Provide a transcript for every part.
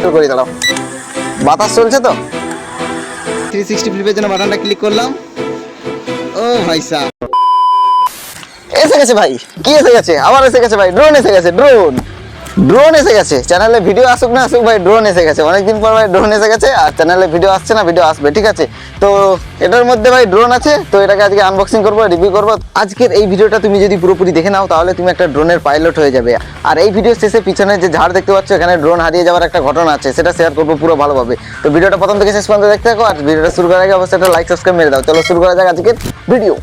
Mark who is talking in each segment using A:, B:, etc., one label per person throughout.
A: একটু করে দাঁড়াও, বাতাস চলছে তো। 360 ফ্লিপের জন্য বাটনটা ক্লিক করলাম। ও ভাই সাহেব, এসে গেছে ভাই, কি এসে গেছে, আবার এসে গেছে ভাই, ড্রোন এসে গেছে, ড্রোন এসে গেছে। চ্যানেলে ভিডিও আসুক না আসুক ভাই, ড্রোন এসে গেছে। অনেকদিন পর ভাই ড্রোন এসে গেছে, আর চ্যানেলে ভিডিও আসছে না, ভিডিও আসবে, ঠিক আছে। তো এটার মধ্যে ভাই ড্রোন আছে, তো এটাকে আজকে আনবক্সিং করবো, রিভিউ করবো। আজকের এই ভিডিওটা তুমি যদি পুরোপুরি দেখে নাও তাহলে তুমি একটা ড্রোনের পাইলট হয়ে যাবে। আর এই ভিডিও শেষে পিছনে যে ঝাড় দেখতে পাচ্ছ, এখানে ড্রোন হারিয়ে যাওয়ার একটা ঘটনা আছে, সেটা শেয়ার করবো পুরো ভালোভাবে। তো ভিডিওটা প্রথম থেকে শেষ পর্যন্ত দেখতে থাকো, আর ভিডিওটা শুরু করার আগে অবশ্যই একটা লাইক সাবস্ক্রাইব মেরে দাও। চলো শুরু করা যাক আজকের ভিডিও।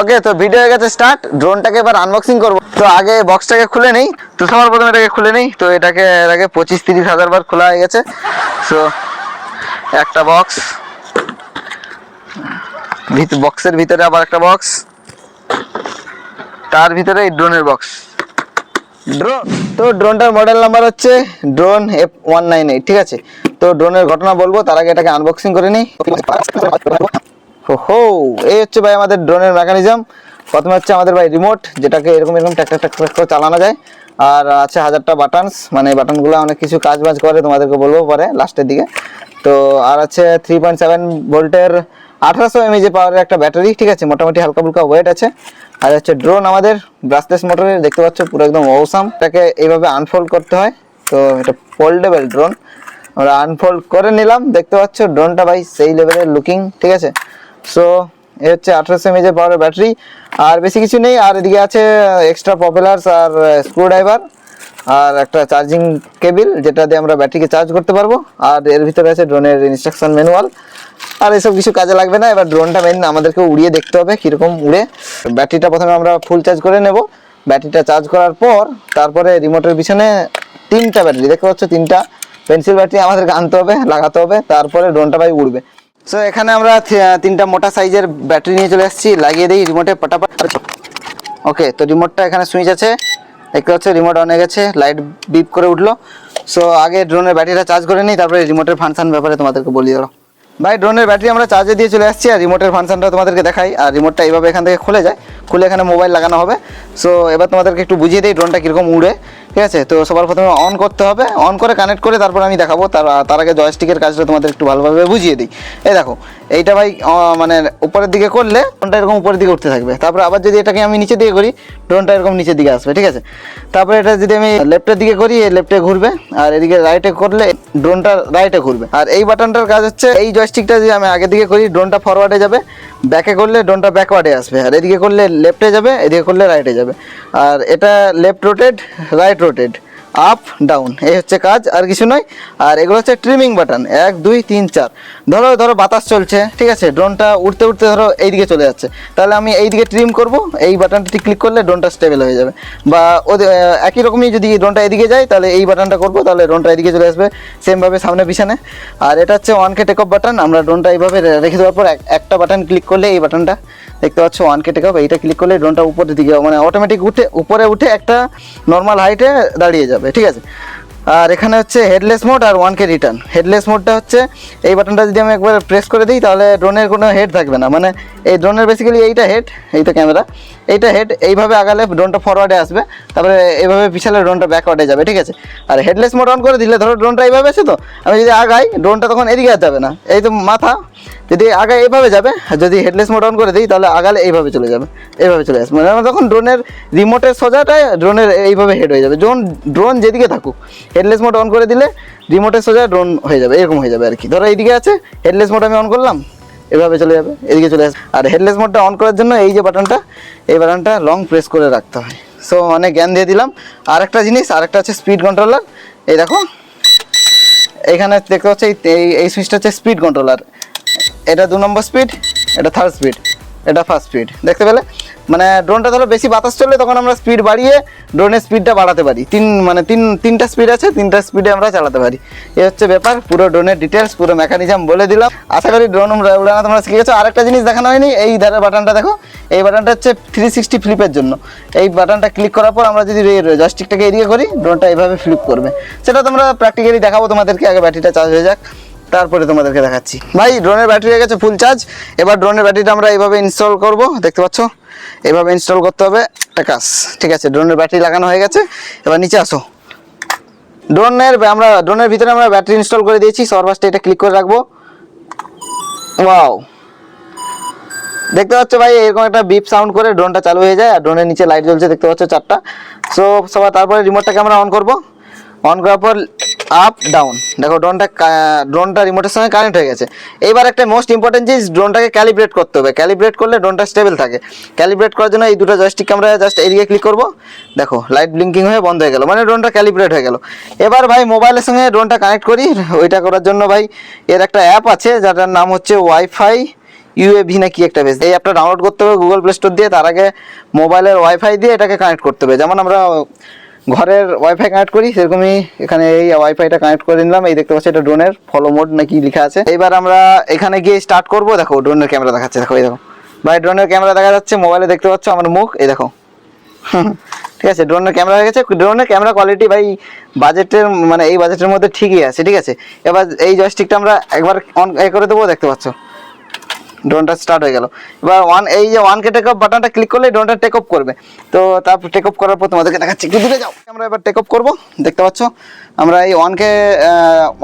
A: ওকে, তো ভিডিও হয়ে গেছে স্টার্ট। ড্রোনটাকে এবার আনবক্সিং করবো। তো আগে বক্সটাকে খুলে নেই, তো সবার প্রথমে এটাকে খুলে নেই। তো এটাকে এর আগে 25-30 হাজার বার খোলা হয়ে গেছে। সো একটা বক্স, বক্সের ভিতরে আবার একটা বক্স, তার ভিতরে এই ড্রোনের বক্স। ড্রোন, তো ড্রোনটার মডেল নাম্বার হচ্ছে ড্রোন F198, ঠিক আছে। তো ড্রোনের ঘটনা বলবো, তার আগে এটাকে আনবক্সিং করে নিই। হো, এই হচ্ছে ভাই আমাদের ড্রোনের মেকানিজম। প্রথমে হচ্ছে আমাদের ভাই রিমোট, যেটাকে এরকম ট্যাক করে চালানো যায়। আর আছে 1000টা বাটনস, মানে বাটনগুলো অনেক কিছু কাজ বাজ করে, তোমাদেরকে বলবো পরে লাস্টের দিকে। তো আর আছে 3.7 ভোল্টের 1800 mAh পাওয়ারের একটা ব্যাটারি, ঠিক আছে। মোটামুটি হালকা ফুলকা ওয়েট আছে। আর হচ্ছে ড্রোন আমাদের ব্রাশলেস মোটরের, দেখতে পাচ্ছ পুরো একদম অসাম। এটাকে এইভাবে আনফোল্ড করতে হয়। তো এটা ফোল্ডেবল ড্রোন, আমরা আনফোল্ড করে নিলাম। দেখতে পাচ্ছ ড্রোনটা ভাই সেই লেভেলের লুকিং, ঠিক আছে। সো এ হচ্ছে 1800 mAh পাওয়ারের ব্যাটারি, আর বেশি কিছু নেই। আর এদিকে আছে এক্সট্রা পপুলারস আর স্ক্রু ড্রাইভার, আর একটা চার্জিং কেবিল, যেটা দিয়ে আমরা ব্যাটারিকে চার্জ করতে পারবো। আর এর ভিতরে আছে ড্রোনের ইনস্ট্রাকশন ম্যানুয়াল। আর এসব কিছু কাজে লাগবে না। এবার ড্রোনটা মেন আমাদেরকে উড়িয়ে দেখতে হবে কীরকম উড়ে। ব্যাটারিটা প্রথমে আমরা ফুল চার্জ করে নেব। ব্যাটারিটা চার্জ করার পর তারপরে রিমোটের পিছনে 3টা ব্যাটারি, দেখতে পাচ্ছ 3টা পেন্সিল ব্যাটারি আমাদেরকে আনতে হবে, লাগাতে হবে, তারপরে ড্রোনটা ভাই উড়বে। সো এখানে আমরা 3টা মোটা সাইজের ব্যাটারি নিয়ে চলে আসছি, লাগিয়ে দিই রিমোটে পটাপট। ওকে, তো রিমোটটা এখানে সুইচ আছে, দেখতে পাচ্ছ রিমোট অন হয়ে গেছে, লাইট বিপ করে উঠলো। সো আগে ড্রোনের ব্যাটারিটা চার্জ করে নিই, তারপরে রিমোটের ফাংশন ব্যাপারে তোমাদেরকে বলি। ধরো ভাই, ড্রোনের ব্যাটারি আমরা চার্জে দিয়ে চলে আসছি, আর রিমোটের ফাংশনটা তোমাদেরকে দেখাই। আর রিমোটটা এইভাবে এখান থেকে খুলে যায়, খুলে এখানে মোবাইল লাগানো হবে। সো এবার তোমাদেরকে একটু বুঝিয়ে দিই ড্রোনটা কীরকম উড়ে, ঠিক আছে। তো সবার প্রথমে অন করতে হবে, অন করে কানেক্ট করে তারপর আমি দেখাবো। তার আগে জয়স্টিকের কাজটা তোমাদের একটু ভালোভাবে বুঝিয়ে দিই। এই দেখো, এইটা ভাই মানে উপরের দিকে করলে ড্রোনটা এরকম উপরের দিকে উঠতে থাকবে। তারপর আবার যদি এটাকে আমি নিচে দিকে করি, ড্রোনটা এরকম নিচের দিকে আসবে, ঠিক আছে। তারপরে এটা যদি আমি লেফটের দিকে করি, লেফটে ঘুরবে, আর এদিকে রাইটে করলে ড্রোনটা রাইটে ঘুরবে। আর এই বাটনটার কাজ হচ্ছে, এই জয়স্টিকটা যদি আমি আগের দিকে করি ড্রোনটা ফরওয়ার্ডে যাবে, ব্যাকে করলে ড্রোনটা ব্যাকওয়ার্ডে আসবে, আর এদিকে করলে লেফটে যাবে, এদিকে করলে রাইটে যাবে। আর এটা left rotate, right rotate, up down, এই হচ্ছে কাজ, আর কিছু নয়। আর এগুলো হচ্ছে ট্রিমিং বাটন, 1 2 3 4। ধরো বাতাস চলছে, ঠিক আছে, ড্রোনটা উঠতে উঠতে ধরো এইদিকে চলে যাচ্ছে, তাহলে আমি এইদিকে ট্রিম করব, এই বাটনটি ক্লিক করলে ড্রোনটা স্টেবল হয়ে যাবে। বা একই রকমই যদি ড্রোনটা এদিকে যায়, তাহলে এই বাটনটা করবো, তাহলে ড্রোনটা এদিকে চলে আসবে, সেমভাবে সামনে পিছনে। আর এটা হচ্ছে 1K টেক অফ বাটন, আমরা ড্রোনটা এইভাবে রেখে দেওয়ার পর একটা বাটন ক্লিক করলে, এই বাটনটা দেখতে পাচ্ছ 1K টেক অফ, এইটা ক্লিক করলে ড্রোনটা উপরের দিকে মানে অটোমেটিক উপরে উঠে একটা নর্মাল হাইটে দাঁড়িয়ে যাবে, ঠিক আছে। আর এখানে হচ্ছে হেডলেস মোড আর 1K রিটার্ন। হেডলেস মোডটা হচ্ছে এই বাটনটা যদি আমি একবার প্রেস করে দিই, তাহলে ড্রোনের কোনো হেড থাকবে না। মানে এই ড্রোনের বেসিক্যালি এইটা হেড, এইটা ক্যামেরা, এইটা হেড, এইভাবে আগালে ড্রোনটা ফরওয়ার্ডে আসবে, তারপরে এইভাবে পিছালে ড্রোনটা ব্যাকওয়ার্ডে যাবে, ঠিক আছে। আর হেডলেস মোড অন করে দিলে ধরো ড্রোনটা এইভাবে আছে, তো আমি যদি আগাই ড্রোনটা তখন এদিকে আর যাবে না, এই তো মাথা যদি আগায় এইভাবে যাবে। যদি হেডলেস মোড অন করে দিই, তাহলে আগালে এইভাবে চলে যাবে, এইভাবে চলে আসবে। মানে তখন ড্রোনের রিমোটের সোজাটায় ড্রোনের এইভাবে হেড হয়ে যাবে। যখন ড্রোন যেদিকে থাকুক, হেডলেস মোড অন করে দিলে রিমোটের সোজা ড্রোন হয়ে যাবে, এরকম হয়ে যাবে আর কি। ধরো এইদিকে আছে, হেডলেস মোড আমি অন করলাম, এভাবে চলে যাবে, এদিকে চলে আসবে। আর হেডলেস মোডটা অন করার জন্য এই যে বাটনটা, এই বাটনটা লং প্রেস করে রাখতে হয়। সো অনেক জ্ঞান দিয়ে দিলাম। আর একটা জিনিস, আর একটা হচ্ছে স্পিড কন্ট্রোলার। এই দেখো এখানে দেখতে পাচ্ছি এই সুইচটা হচ্ছে স্পিড কন্ট্রোলার। এটা 2 নম্বর স্পিড, এটা 3rd স্পিড, এটা 1st স্পিড। দেখতে পেলে, মানে ড্রোনটা ধরো বেশি বাতাস চললে তখন আমরা স্পিড বাড়িয়ে ড্রোনের স্পিডটা বাড়াতে পারি। তিনটা স্পিড আছে, 3টা স্পিডে আমরা চালাতে পারি। এই হচ্ছে ব্যাপার, পুরো ড্রোনের ডিটেলস, পুরো মেকানিজম বলে দিলাম। আশা করি ড্রোন উড়ানো তোমরা শিখে গেছো। আরেকটা জিনিস দেখানো হয়নি, এই ধারের বাটনটা দেখো, এই বাটনটা হচ্ছে 360 ফ্লিপের জন্য। এই বাটনটা ক্লিক করার পর আমরা যদি জয়স্টিকটাকে এদিকে করি, ড্রোনটা এইভাবে ফ্লিপ করবে। সেটা তোমরা প্র্যাকটিক্যালি দেখাবো তোমাদেরকে, আগে ব্যাটারিটা চার্জ হয়ে যাক, তারপরে তোমাদেরকে দেখাচ্ছি। ভাই ড্রোনের ব্যাটারি হয়ে গেছে ফুল চার্জ। এবার ড্রোনের ব্যাটারিটা আমরা এইভাবে ইনস্টল করব, দেখতে পাচ্ছ এইভাবে ইনস্টল করতে হবে, একটা কাজ। ঠিক আছে, ড্রোনের ব্যাটারি লাগানো হয়ে গেছে। এবার নিচে আসো। ড্রোনের ভিতরে আমরা ব্যাটারি ইনস্টল করে দিয়েছি। সবার ফার্স্টে এটা ক্লিক করে রাখবো। ওয়াও, দেখতে পাচ্ছ ভাই এরকম একটা বিপ সাউন্ড করে ড্রোনটা চালু হয়ে যায়, আর ড্রোনের নিচে লাইট জ্বলছে দেখতে পাচ্ছ 4টা। সো সবার তারপরে রিমোটটাকে আমরা অন করব। অন করার পর আপ ডাউন, দেখো ড্রোনটা রিমোটের সঙ্গে কানেক্ট হয়ে গেছে। এইবার একটা মোস্ট ইম্পর্টেন্ট জিনিস, ড্রোনটাকে ক্যালিব্রেট করতে হবে। ক্যালিব্রেট করলে ড্রোনটা স্টেবল থাকে। ক্যালিব্রেট করার জন্য এই দুটো জয়স্টিক আমরা জাস্ট এইদিকে ক্লিক করব। দেখো লাইট ব্লিঙ্কিং হয়ে বন্ধ হয়ে গেল, মানে ড্রোনটা ক্যালিব্রেট হয়ে গেল। এবার ভাই মোবাইলের সঙ্গে ড্রোনটা কানেক্ট করি। ওইটা করার জন্য ভাই এর একটা অ্যাপ আছে যাটার নাম হচ্ছে ওয়াইফাই ইউএভি না কি একটা বেশ। এই অ্যাপটা ডাউনলোড করতে হবে গুগল প্লে স্টোর দিয়ে। তার আগে মোবাইলের ওয়াইফাই দিয়ে এটাকে কানেক্ট করতে হবে। যেমন আমরা ঘরের ওয়াইফাই কানেক্ট করি সেরকমই এখানে এই ওয়াইফাইটা কানেক্ট করে নিলাম। এই দেখতে পাচ্ছি এটা ড্রোনের ফলো মোড নাকি লেখা আছে। এবার আমরা এখানে গিয়ে স্টার্ট করব। দেখো ড্রোনের ক্যামেরা দেখাচ্ছে, দেখো এই দেখো ভাই ড্রোনের ক্যামেরা দেখা যাচ্ছে। মোবাইলে দেখতে পাচ্ছ আমার মুখ, এই দেখো। ঠিক আছে, ড্রোনের ক্যামেরা হয়ে গেছে। ড্রোনের ক্যামেরা কোয়ালিটি ভাই বাজেটের মানে এই বাজেটের মধ্যে ঠিকই আছে। ঠিক আছে, এবার এই জয়স্টিকটা আমরা একবার অন করে দেবো। দেখতে পাচ্ছ ড্রোনটা স্টার্ট হয়ে গেল। এবার এই যে 1K টেক অফ বাটনটা ক্লিক করলে ড্রোনটা টেক অফ করবে। তো তারপর টেক অফ করার পর তোমাদেরকে দেখাচ্ছি, একটু দূরে যাও। আমরা এবার টেক অফ করবো, দেখতে পাচ্ছ আমরা এই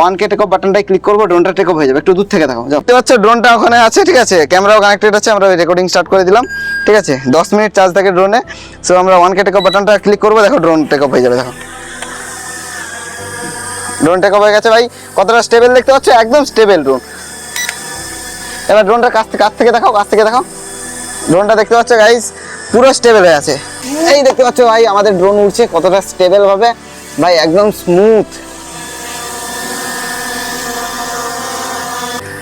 A: 1K টেক অফ বাটনটাই ক্লিক করবো, ড্রোনটা টেক অফ হয়ে যাবে। একটু দূর থেকে দেখো, দেখতে পাচ্ছ ড্রোনটা ওখানে আছে। ঠিক আছে, ক্যামেরাও কানেক্টেড আছে। আমরা রেকর্ডিং স্টার্ট করে দিলাম। ঠিক আছে, 10 মিনিট চার্জ থাকে ড্রোনে। সো আমরা 1K টেক অফ বাটনটা ক্লিক করবো, দেখো ড্রোন টেক অফ হয়ে যাবে। দেখো ড্রোন টেক অফ হয়ে গেছে। ভাই কতটা স্টেবল দেখতে পাচ্ছ, একদম স্টেবল ড্রোন। এবার ড্রোনটা কাছ থেকে দেখো, ড্রোনটা দেখতে পাচ্ছ গাইস পুরো স্টেবল হয়ে আছে। এই দেখতে পাচ্ছ ভাই আমাদের ড্রোন উড়ছে কতটা স্টেবল ভাবে, ভাই একদম স্মুথ।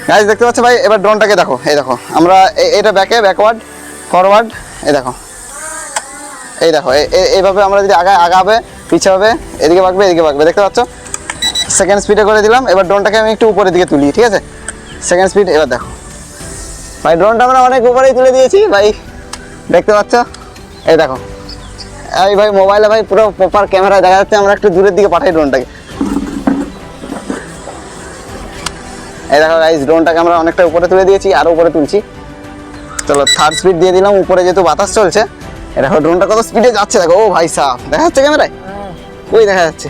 A: গাইস দেখতে পাচ্ছ ভাই, এবার ড্রোনটাকে দেখো। এই দেখো আমরা এটা ব্যাকওয়ার্ড ফরওয়ার্ড, এই দেখো এইভাবে আমরা যদি আগাবে পিছে হবে, এদিকে বাঁকবে দেখতে পাচ্ছ। সেকেন্ড স্পিডে করে দিলাম। এবার ড্রোনটাকে আমি একটু উপরের দিকে তুলি। ঠিক আছে, সেকেন্ড স্পিড। এবার দেখো ভাই ড্রোনটা আমরা অনেক উপরেই তুলে দিয়েছি ভাই, দেখতে পাচ্ছ। এই দেখো এই ভাই মোবাইলে ভাই পুরো প্রপার ক্যামেরা দেখা যাচ্ছে। আমরা একটু দূরের দিকে পাঠাই ড্রোনটাকে। এই দেখো গাইস ড্রোনটাকে আমরা অনেকটা উপরে তুলে দিয়েছি, আরো উপরে তুলছি। চলো থার্ড স্পিড দিয়ে দিলাম। উপরে যেহেতু বাতাস চলছে, দেখো ড্রোনটা কত স্পিডে যাচ্ছে। দেখো ও ভাই সাহ, দেখা যাচ্ছে ক্যামেরায়? ওই দেখা যাচ্ছে,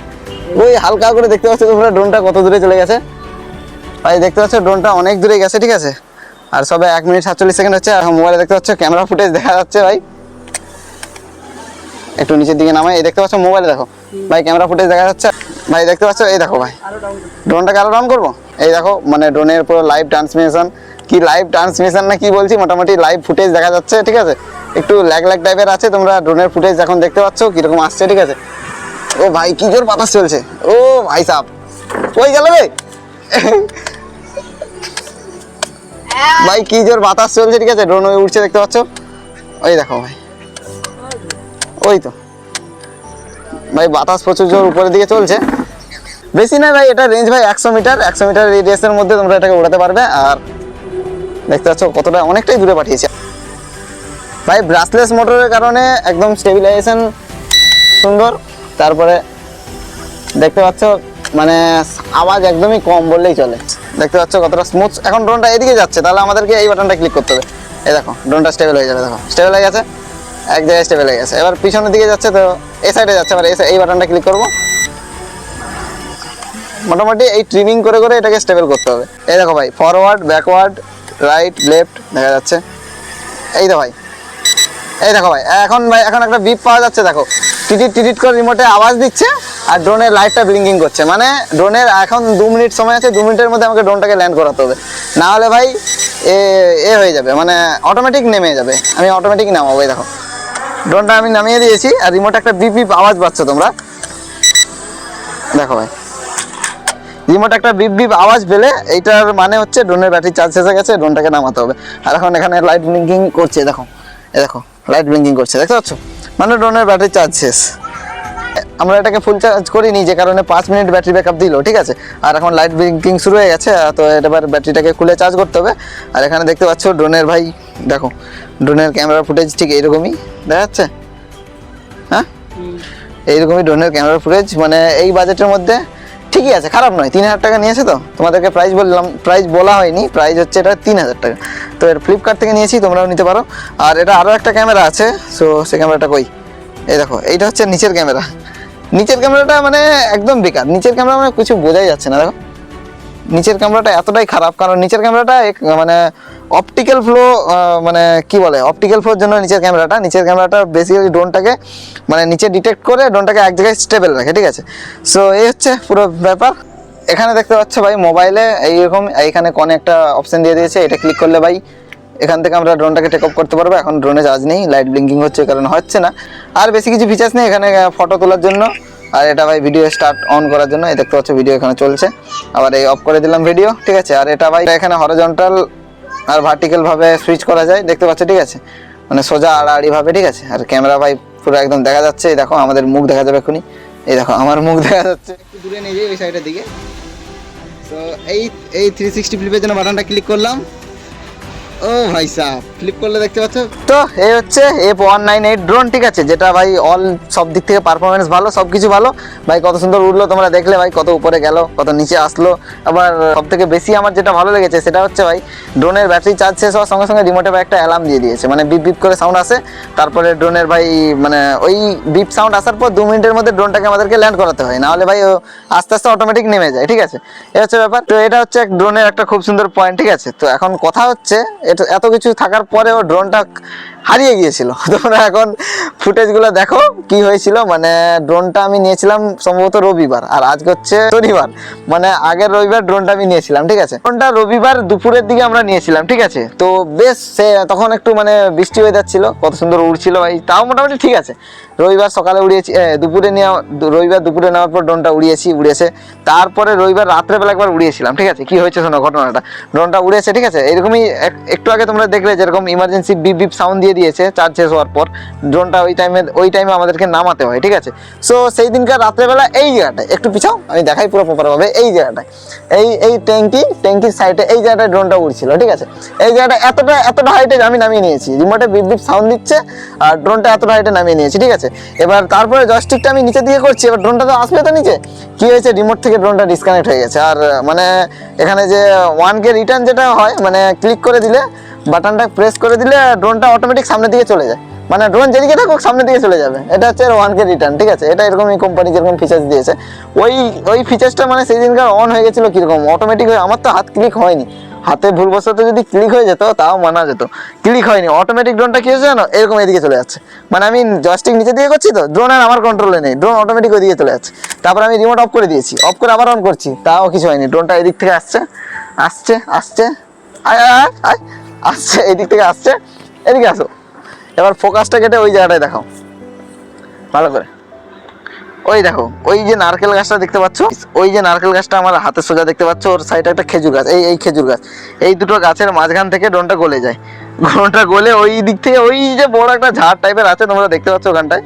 A: ওই হালকা করে দেখতে পাচ্ছ তোমরা ড্রোনটা কত দূরে চলে গেছে। ভাই দেখতে পাচ্ছ ড্রোনটা অনেক দূরে গেছে। ঠিক আছে, আর সবে 1 মিনিট 47 সেকেন্ড হচ্ছে। আর মোবাইলে দেখতে পাচ্ছ ক্যামেরা ফুটেজ দেখা যাচ্ছে। ভাই একটু নিচের দিকে নামাই, এই দেখতে পাচ্ছ মোবাইলে দেখো ভাই ক্যামেরা ফুটেজ দেখা যাচ্ছে। ভাই দেখতে পাচ্ছ, এই দেখো ভাই ড্রোনটাকে আরো ডাউন করবো। এই দেখো মানে ড্রোনের পুরো লাইভ ট্রান্সমিশন না কি বলছি, মোটামুটি লাইভ ফুটেজ দেখা যাচ্ছে। ঠিক আছে, একটু ল্যাগ টাইপের আছে। তোমরা ড্রোনের ফুটেজ এখন দেখতে পাচ্ছ কিরকম আসছে। ঠিক আছে, ও ভাই কি জোর বাতাস চলছে। ও ভাই সাপ কই গেল রে ভাই কি জোর বাতাস চলছে। ঠিক আছে, ড্রোন উঠছে দেখতে পাচ্ছ। ওই দেখো ভাই, ওই তো ভাই বাতাস প্রচুর জোর উপরের দিকে চলছে। বেশি না ভাই, এটা রেঞ্জ ভাই 100 মিটার রেডিয়াসের মধ্যে তোমরা এটাকে উড়াতে পারবে। আর দেখতে পাচ্ছ কতটা অনেকটাই দূরে পাঠিয়েছে ভাই। ব্রাশলেস মোটরের কারণে একদম স্টেবিলাইজেশন সুন্দর। তারপরে দেখতে পাচ্ছ মানে আওয়াজ একদমই কম বললেই চলে। দেখতে পাচ্ছ কতটা স্মুথ। এখন ড্রোনটা এদিকে যাচ্ছে, তাহলে আমাদেরকে এই বাটনটা ক্লিক করতে হবে। এই দেখো ড্রোনটা স্টেবল হয়ে যাবে। দেখো স্টেবল হয়ে গেছে, এক জায়গায় স্টেবল হয়ে গেছে। এবার পিছনের দিকে যাচ্ছে, তো এই সাইডে যাচ্ছে। এবার এই বাটনটা ক্লিক করবো। মোটামুটি এই ট্রিমিং করে এটাকে স্টেবল করতে হবে। এই দেখো ভাই ফরওয়ার্ড ব্যাকওয়ার্ড রাইট লেফট দেখা যাচ্ছে। এই তো ভাই, এই দেখো ভাই এখন একটা বিপ পাওয়া যাচ্ছে। দেখো টিটিট করে রিমোটে আওয়াজ দিচ্ছে, আর ড্রোনের লাইটটা ব্লিঙ্কিং করছে। মানে ড্রোনের এখন 2 মিনিট সময় আছে। 2 মিনিটের মধ্যে আমাকে ড্রোনটাকে ল্যান্ড করাতে হবে, না হলে ভাই এ হয়ে যাবে, মানে অটোমেটিক নেমে যাবে। আমি অটোমেটিক নামাবো। এই দেখো ড্রোনটা আমি নামিয়ে দিয়েছি, আর রিমোটে একটা বিপ আওয়াজ পাচ্ছ তোমরা। দেখো ভাই রিমোট একটা বিপ আওয়াজ পেলে এইটার মানে হচ্ছে ড্রোনের ব্যাটারি চার্জ শেষ হয়ে গেছে, ড্রোনটাকে নামাতে হবে। আর এখন এখানে লাইট ব্লিঙ্কিং করছে। দেখো লাইট ব্লিঙ্কিং করছে, দেখতে পাচ্ছ, মানে ড্রোনের ব্যাটারি চার্জ শেষ। আমরা এটাকে ফুল চার্জ করিনি, যে কারণে 5 মিনিট ব্যাটারি ব্যাকআপ দিল। ঠিক আছে, আর এখন লাইট ব্লিঙ্কিং শুরু হয়ে গেছে। তো এবার ব্যাটারিটাকে খুলে চার্জ করতে হবে। আর এখানে দেখতে পাচ্ছ ড্রোনের ভাই, দেখো ড্রোনের ক্যামেরা ফুটেজ ঠিক এইরকমই দেখা যাচ্ছে। হ্যাঁ, এইরকমই ড্রোনের ক্যামেরা ফুটেজ, মানে এই বাজেটের মধ্যে ঠিকই আছে, খারাপ নয়। 3000 টাকা নিয়েছে। তো তোমাদেরকে প্রাইস বলা হয়নি, প্রাইস হচ্ছে এটা 3000 টাকা। তো এটা ফ্লিপকার্ট থেকে নিয়েছি, তোমরাও নিতে পারো। আর এটা আরও একটা ক্যামেরা আছে, সো সেই ক্যামেরাটা কই, এই দেখো এইটা হচ্ছে নিচের ক্যামেরা। নিচের ক্যামেরাটা মানে একদম বেকার, নিচের ক্যামেরা মানে কিছু বোঝাই যাচ্ছে না। দেখো নিচের ক্যামেরাটা এতটাই খারাপ, কারণ নিচের ক্যামেরাটা মানে অপটিক্যাল ফ্লো, মানে কি বলে অপটিক্যাল ফ্লোর জন্য নিচের ক্যামেরাটা বেসিক্যালি ড্রোনটাকে মানে নিচে ডিটেক্ট করে ড্রোনটাকে এক জায়গায় স্টেবল রাখে, ঠিক আছে। সো এই হচ্ছে পুরো ব্যাপার। এখানে দেখতে পাচ্ছ ভাই মোবাইলে এইরকম এইখানে কোনে একটা অপশন দিয়ে দিয়েছে, এটা ক্লিক করলে ভাই এখান থেকে আমরা ড্রোনটাকে টেক অফ করতে পারবো। এখন ড্রোনে চার্জ নেই, লাইট ব্লিঙ্কিং হচ্ছে কারণ হচ্ছে না। আর বেশি কিছু ফিচার্স নেই এখানে, ফটো তোলার জন্য। আর এটা ভাই ভিডিও স্টার্ট অন করার জন্য, এই দেখতে পাচ্ছ ভিডিও এখানে চলছে। আবার এই অফ করে দিলাম ভিডিও, ঠিক আছে। আর এটা ভাই এখানে হরিজন্টাল আর ভার্টিক্যাল ভাবে সুইচ করা যায়, দেখতে পাচ্ছ, ঠিক আছে, মানে সোজা আড়াআড়ি ভাবে, ঠিক আছে। আর ক্যামেরা ভাই পুরো একদম দেখা যাচ্ছে, এই দেখো আমাদের মুখ দেখা যাবে এখনই, এই দেখো আমার মুখ দেখা যাচ্ছে। একটু দূরে নিয়ে যাই ওই সাইডের দিকে। তো এই 360 ফ্লিপের জন্য বাটনটা ক্লিক করলাম। ও ভাই সাহ, ফ্লিপ করলে দেখতে পাচ্ছ। তো এই হচ্ছে F198 ড্রোন, ঠিক আছে, যেটা ভাই অল সব দিক থেকে পারফরমেন্স ভালো, সব কিছু ভালো। ভাই কত সুন্দর উড়লো তোমরা দেখলে, ভাই কত উপরে গেল, কত নিচে আসলো। আবার সব থেকে বেশি আমার যেটা ভালো লেগেছে সেটা হচ্ছে ভাই ড্রোনের ব্যাটারি চার্জ শেষ হওয়ার সঙ্গে সঙ্গে রিমোটে ভাই একটা অ্যালার্ম দিয়ে দিয়েছে, মানে বিপ বিপ করে সাউন্ড আসে। তারপরে ড্রোনের ভাই মানে ওই বিপ সাউন্ড আসার পর 2 মিনিটের মধ্যে ড্রোনটাকে আমাদেরকে ল্যান্ড করাতে হয়, নাহলে ভাই আস্তে আস্তে অটোমেটিক নেমে যায়, ঠিক আছে। এই হচ্ছে ব্যাপার। তো এটা হচ্ছে ড্রোনের একটা খুব সুন্দর পয়েন্ট, ঠিক আছে। তো এখন কথা হচ্ছে এটা এত কিছু থাকার পরেও ড্রোনটা হারিয়ে গিয়েছিল। তোমরা এখন ফুটেজগুলো দেখো কি হয়েছিল। মানে ড্রোনটা আমি নিয়েছিলাম সম্ভবত রবিবার, আর আজকে হচ্ছে শনিবার, মানে আগের রবিবার ড্রোনটা আমি নিয়েছিলাম, ঠিক আছে। ড্রোনটা রবিবার দুপুরের দিকে আমরা নিয়েছিলাম, ঠিক আছে। তো বেশ সে তখন একটু মানে বৃষ্টি হয়ে যাচ্ছিল, কত সুন্দর উড়ছিল ভাই, তাও মোটামুটি ঠিক আছে। রবিবার সকালে উড়িয়েছি, রবিবার দুপুরে নেওয়ার পর ড্রোনটা উড়িয়েছে। তারপরে রবিবার রাত্রেবেলা একবার উড়িয়েছিলাম, ঠিক আছে। কি হয়েছে শোনো ঘটনাটা, ড্রোনটা উড়েছে, ঠিক আছে। এরকমই একটু আগে তোমরা দেখলে যেরকম ইমার্জেন্সি বিপ বিপ সাউন্ড দিয়ে দিয়েছে চার্জ শেষ হওয়ার পর, ড্রোনটা ওই টাইমে আমাদেরকে নামাতে হয়, ঠিক আছে। সো সেই দিনকার রাত্রেবেলা এই জায়গাটায় একটু পিছাও, আমি দেখাই পুরো প্রপারভাবে। এই জায়গাটায় এই ট্যাঙ্কির সাইডে এই জায়গাটায় ড্রোনটা উড়ছিল, ঠিক আছে। এই জায়গাটা এতটা হাইটে আমি নামিয়ে নিয়েছি, রিমোটে বিপ বিপ সাউন্ড দিচ্ছে আর ড্রোনটা এতটা হাইটে নামিয়ে নিয়েছি, ঠিক আছে। এবার তারপরে জয়স্টিকটা আমি নিচে দিয়ে করছি, এবার ড্রোনটা তো আসবে তো নিচে, কি হয়েছে রিমোট থেকে ড্রোনটা ডিসকানেক্ট হয়ে গেছে। আর মানে এখানে যে 1K রিটার্ন যেটা হয়, মানে ক্লিক করে দিলে বাটনটা প্রেস করে দিলে ড্রোনটা অটোমেটিক সামনের দিকে চলে যায়, মানে ড্রোন যেদিকে থাকুক সামনের দিকে চলে যাবে। এটা হচ্ছে 1K রিটার্ন, ঠিক আছে। এটা এরকমই কোম্পানি যেরকম ফিচার্স দিয়েছে, ওই ফিচার্সটা মানে সেই দিনকার অন হয়ে গেছিলো কিরকম অটোমেটিক হয়ে। আমার তো হাত ক্লিক হয়নি, হাতে ভুলবশত যদি ক্লিক হয়ে যেত তাও মানা যেত, ক্লিক হয়নি। অটোমেটিক ড্রোনটা কি হয়েছে জানো, এরকম এদিকে চলে যাচ্ছে, মানে আমি জয়স্টিক নিচে দিয়ে করছি তো ড্রোন আর আমার কন্ট্রোলে নেই, ড্রোন অটোমেটিক ওইদিকে চলে যাচ্ছে। তারপর আমি রিমোট অফ করে দিয়েছি, অফ করে আবার অন করছি, তাও কিছু হয়নি। ড্রোনটা এদিক থেকে আসছে আসছে এই দিক থেকে আসছে, এদিকে আসো। এবার ফোকাসটা কেটে ওই জায়গাটায় দেখাও ভালো করে। ওই দেখো ওই যে নারকেল গাছটা দেখতে পাচ্ছ, ওই যে নারকেল গাছটা আমার হাতে সোজা দেখতে পাচ্ছ, ওর সাইডে একটা খেজুর গাছ, এই খেজুর গাছ, এই দুটো গাছের মাঝখান থেকে ড্রোনটা গলে যায়। ড্রোনটা গলে ওই দিক থেকে ওই যে বড় একটা ঝাড় টাইপের আছে তোমরা দেখতে পাচ্ছ ওখানটায়,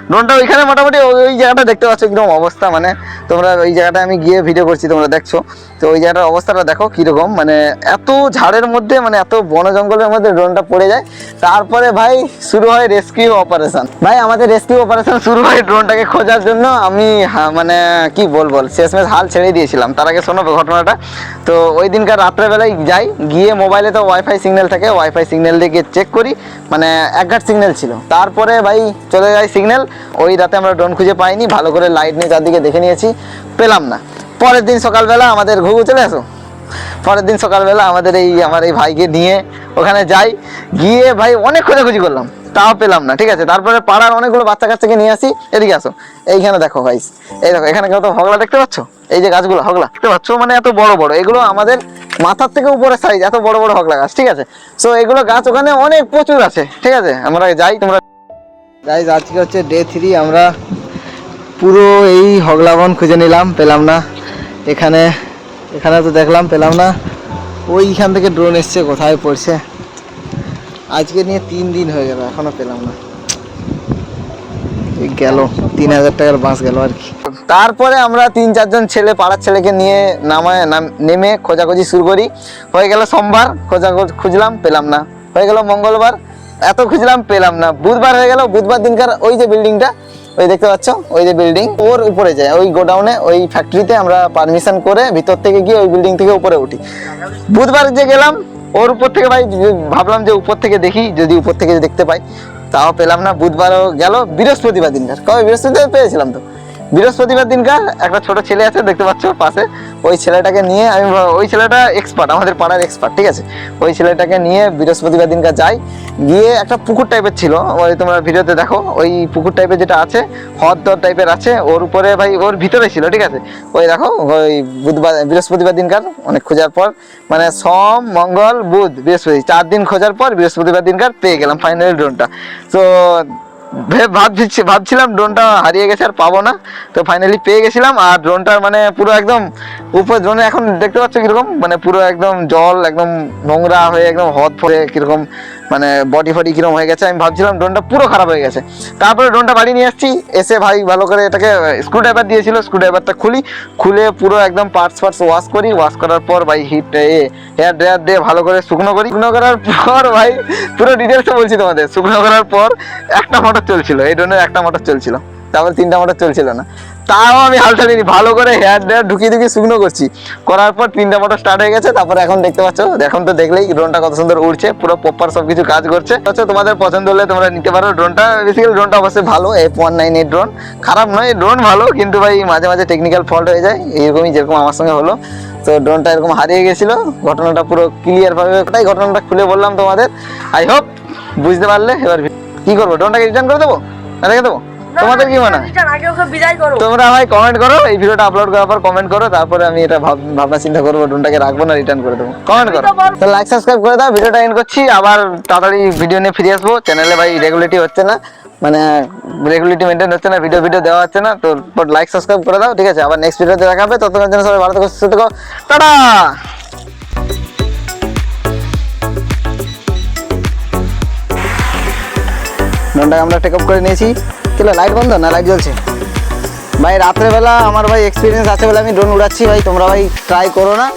A: ড্রোনটা ওইখানে মোটামুটি ওই জায়গাটা দেখতে পাচ্ছ কিরকম অবস্থা। মানে তোমরা ওই জায়গাটা আমি গিয়ে ভিডিও করছি, তোমরা দেখছো তো ওই জায়গাটার অবস্থাটা দেখো কিরকম, মানে এত ঝাড়ের মধ্যে, মানে এত বন জঙ্গলের মধ্যে ড্রোনটা পড়ে যায়। তারপরে ভাই শুরু হয় রেস্কিউ অপারেশন। ভাই আমাদের রেস্কিউ অপারেশন শুরু হয় ড্রোনটাকে খোঁজার জন্য। আমি মানে কি বলবো, শেষমেশ হাল ছেড়ে দিয়েছিলাম। তার আগে শোনো ঘটনাটা। তো ওই দিনকার রাত্রেবেলায় যাই, গিয়ে মোবাইলে তো ওয়াইফাই সিগন্যাল থাকে, ওয়াইফাই সিগন্যাল দিয়ে গিয়ে চেক করি, মানে 1 ঘাট সিগন্যাল ছিল। তারপরে ভাই চলে যায় সিগন্যাল। ওই রাতে আমরা ড্রোন খুঁজে পাইনি, ভালো করে লাইট নিয়ে চারদিকে দেখে নিয়েছি, পেলাম না। পরের দিন সকালবেলা আমাদের ঘুঘু চলে আসো, পরের দিন সকালবেলা আমার এই ভাইকে নিয়ে ওখানে যাই, গিয়ে ভাই অনেক খোঁজাখুঁজি করলাম, তাও পেলাম না, ঠিক আছে। তারপরে পাড়ার অনেকগুলো বাচ্চা কাচ্চাকে নিয়ে আসি, এদিকে আসো, এইখানে দেখো ভাই, এই দেখো এখানে কত হগলা দেখতে পাচ্ছ, এই যে গাছগুলো হগলা দেখতে পাচ্ছ, মানে এত বড় বড়, এগুলো আমাদের মাথার থেকে উপরে সাইজ, এত বড় বড় হগলা গাছ, ঠিক আছে। সো এগুলো গাছ ওখানে অনেক প্রচুর আছে, ঠিক আছে। আমরা যাই, তোমরা গাইজ আজকে হচ্ছে ডে 3, আমরা পুরো এই হগলা বন খুঁজে নিলাম, পেলাম না। এখানে তো দেখলাম, পেলাম না। ওইখান থেকে ড্রোন এসছে, কোথায় পড়ছে, আজকে নিয়ে 3 দিন হয়ে গেল, এখনো পেলাম না। গেল 3000 টাকার বাস গেল আর কি। তারপরে আমরা 3-4 জন ছেলে, পাড়ার ছেলেকে নিয়ে নেমে খোঁজাখুঁজি শুরু করি। হয়ে গেল সোমবার, খুঁজলাম, পেলাম না। হয়ে গেল মঙ্গলবার, এত খুঁজলাম, পেলাম না। বুধবার হয়ে গেল, বুধবার দিনকার ওই যে বিল্ডিংটা, ওই দেখতে পাচ্ছ, ওই যে বিল্ডিং, ওর উপরে যায়, ওই গোডাউনে, ওই ফ্যাক্টরিতে আমরা পারমিশন করে ভিতর থেকে গিয়ে ওই বিল্ডিং থেকে উপরে উঠি। বুধবার যে গেলাম, ওর উপর থেকে ভাই ভাবলাম যে উপর থেকে দেখি, যদি উপর থেকে দেখতে পাই, তাও পেলাম না। বুধবারও গেল, বৃহস্পতিবার দিনকার, কবে বৃহস্পতিবার পেয়েছিলাম তো, বৃহস্পতিবার দিনকার একটা ছোট ছেলে আছে দেখতে পাচ্ছ পাশে, ওই ছেলেটাকে নিয়ে আমি, ওই ছেলেটা এক্সপার্ট, আমাদের পাড়ার এক্সপার্ট, ঠিক আছে। ওই ছেলেটাকে নিয়ে বৃহস্পতিবার দিনকার যাই, গিয়ে একটা পুকুর টাইপের ছিল, ওই তোমরা ভিডিওতে দেখো, ওই পুকুর টাইপের যেটা আছে, হ্রদ টাইপের আছে, ওর উপরে ভাই ওর ভিতরে ছিল, ঠিক আছে। ওই দেখো ওই বৃহস্পতিবার দিনকার অনেক খোঁজার পর, মানে সোম মঙ্গল বুধ বৃহস্পতি 4 দিন খোঁজার পর বৃহস্পতিবার দিনকার পেয়ে গেলাম ফাইনালি ড্রোনটা। তো ভাবছিলাম ড্রোনটা হারিয়ে গেছে আর পাবো না, তো ফাইনালি পেয়ে গেছিলাম। আর ড্রোনটার মানে পুরো একদম উপর, ড্রোনে এখন দেখতে পাচ্ছ কিরকম, মানে পুরো একদম জল একদম নোংরা হয়ে একদম হদ ফরে কিরকম, মানে বডি ফডি কিরকম হয়ে গেছে। আমি ভাবছিলাম ড্রোনটা পুরো খারাপ হয়ে গেছে। তারপরে ড্রোনটা বাড়ি নিয়ে আসছি, এসে ভাই ভালো করে এটাকে স্ক্রুড্রাইভার দিয়েছিল, স্ক্রুড্রাইভারটা খুলে পুরো একদম পার্টস ওয়াশ করি, ওয়াশ করার পর ভাই হেয়ার ড্রায়ার দিয়ে ভালো করে শুকনো করি। শুকনো করার পর ভাই পুরো ডিটেলসে বলছি তোমাদের, শুকনো করার পর একটা মোটর চলছিল, এই ড্রোনের একটা মোটর চলছিল, তারপর 3টা মোটর চলছিল না। তাও আমি হাল ছাড়িনি, ভালো করে হেয়ার ড্রায়ার ঢুকিয়ে শুকনো করছি, করার পর 3টা মোটর স্টার্ট হয়ে গেছে। তারপরে এখন দেখতে পাচ্ছ, এখন তো দেখলেই ড্রোনটা কত সুন্দর উড়ছে, পুরো প্রপার সবকিছু কাজ করছে। তোমাদের পছন্দ হলে তোমরা নিতে পারো ড্রোনটা। বেসিক্যালি ড্রোনটা অবশ্যই ভালো, F198 ড্রোন, খারাপ নয়, ড্রোন ভালো, কিন্তু ভাই মাঝে মাঝে টেকনিক্যাল ফল্ট হয়ে যায়, এরকমই যেরকম আমার সঙ্গে হলো। তো ড্রোনটা এরকম হারিয়ে গেছিলো, ঘটনাটা পুরো ক্লিয়ার ভাবে ওটাই ঘটনাটা খুলে বললাম তোমাদের। আই হোপ বুঝতে পারলে। এবার কি করবো, ড্রোনটাকে রিটার্ন করে দেবো না রেখে দেবো, তোমাদের কি মনে হয়? তোমরা ভাই কমেন্ট করো, এই ভিডিওটা আপলোড করার পর কমেন্ট করো, তারপরে আমি এটা ভাবনা চিন্তা করবো ড্রোনটাকে রাখবো না রিটার্ন করে দেবো। কমেন্ট করো, তো লাইক সাবস্ক্রাইব করে দাও। ভিডিওটা এন্ড করছি, আবার তাড়াতাড়ি ভিডিও নিয়ে ফিরে আসবো। চ্যানেলে ভাই রেগুলারিটি হচ্ছে না, মানে রেগুলারিটি মেনটেন হচ্ছে না, ভিডিও দেওয়া হচ্ছে না, তো লাইক সাবস্ক্রাইব করে দাও, ঠিক আছে। আবার নেক্সট ভিডিওতে দেখা হবে, ততক্ষণ জন্য সবাই ভালো থেকো, সুস্থ থেকো, টাটা। ড্রোনটাকে আমরা টেক আপ করে নিয়েছি। চলো, লাইট বন্ধ না লাইট জ্বলছে ভাই? রাত্রেবেলা আমার ভাই এক্সপিরিয়েন্স আছে বলে আমি ড্রোন উড়াচ্ছি ভাই, তোমরা ভাই ট্রাই করো না।